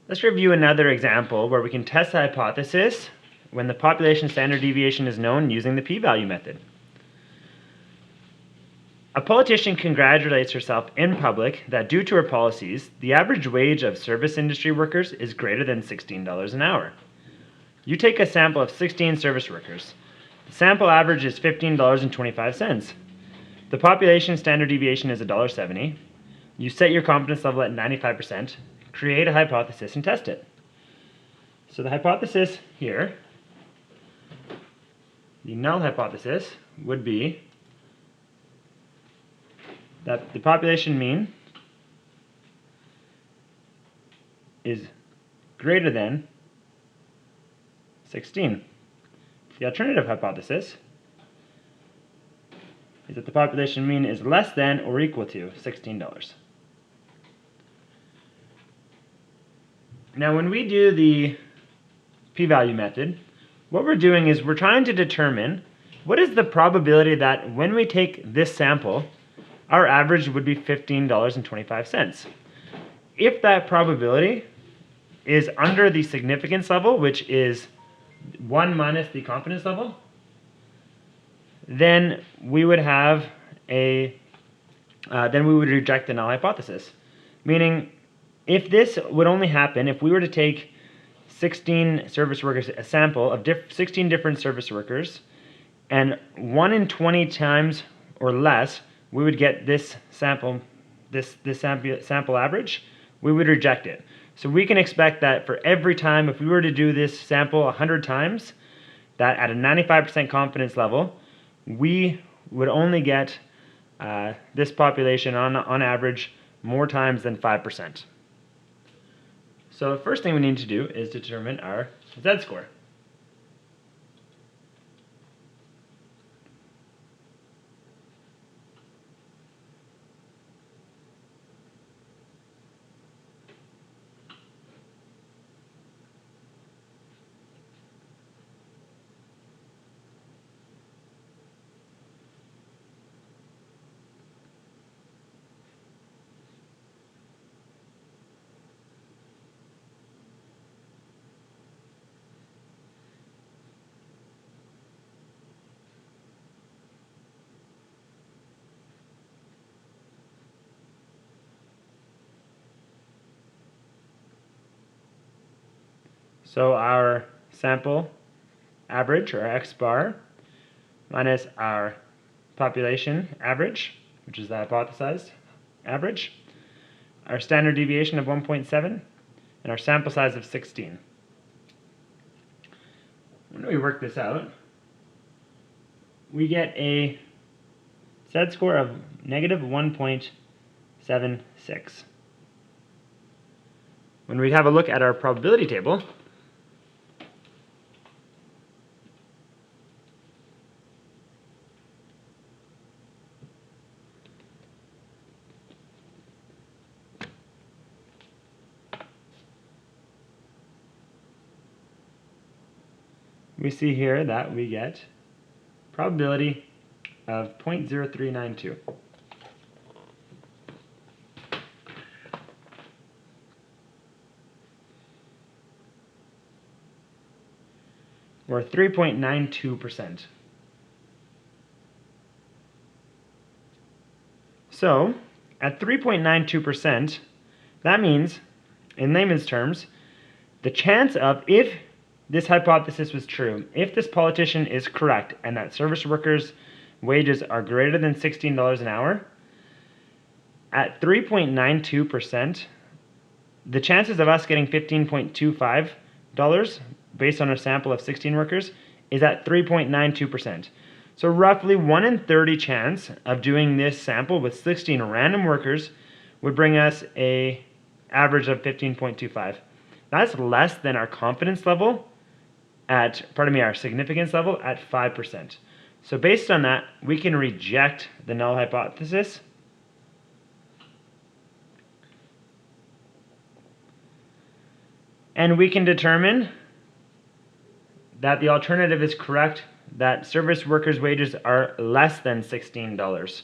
Let's review another example where we can test the hypothesis when the population standard deviation is known using the p-value method. A politician congratulates herself in public that due to her policies, the average wage of service industry workers is greater than $16 an hour. You take a sample of 16 service workers. The sample average is $15.25. The population standard deviation is $1.70. You set your confidence level at 95%, create a hypothesis, and test it. So the hypothesis here, the null hypothesis, would be that the population mean is greater than 16. The alternative hypothesis is that the population mean is less than or equal to $16. Now when we do the p-value method, what we're doing is we're trying to determine what is the probability that when we take this sample, our average would be $15.25. If that probability is under the significance level, which is 1 minus the confidence level, then we would have then we would reject the null hypothesis. Meaning, if this would only happen if we were to take 16 service workers, a sample of 16 different service workers, and 1 in 20 times or less, we would get this sample average, we would reject it. So we can expect that for every time, if we were to do this sample 100 times, that at a 95% confidence level, we would only get this population on average more times than 5%. So the first thing we need to do is determine our z-score. So our sample average, or x bar, minus our population average, which is the hypothesized average, our standard deviation of 1.7, and our sample size of 16. When we work this out, we get a z-score of negative 1.76. When we have a look at our probability table, we see here that we get probability of 0.0392. Or 3.92%. So, at 3.92%, that means, in layman's terms, the chance of, if this hypothesis was true, if this politician is correct and that service workers' wages are greater than $16 an hour, at 3.92%, the chances of us getting $15.25 based on a sample of 16 workers is at 3.92%. So roughly 1 in 30 chance of doing this sample with 16 random workers would bring us an average of 15.25. That's less than our confidence level our significance level at 5%. So based on that, we can reject the null hypothesis. And we can determine that the alternative is correct, that service workers' wages are less than $16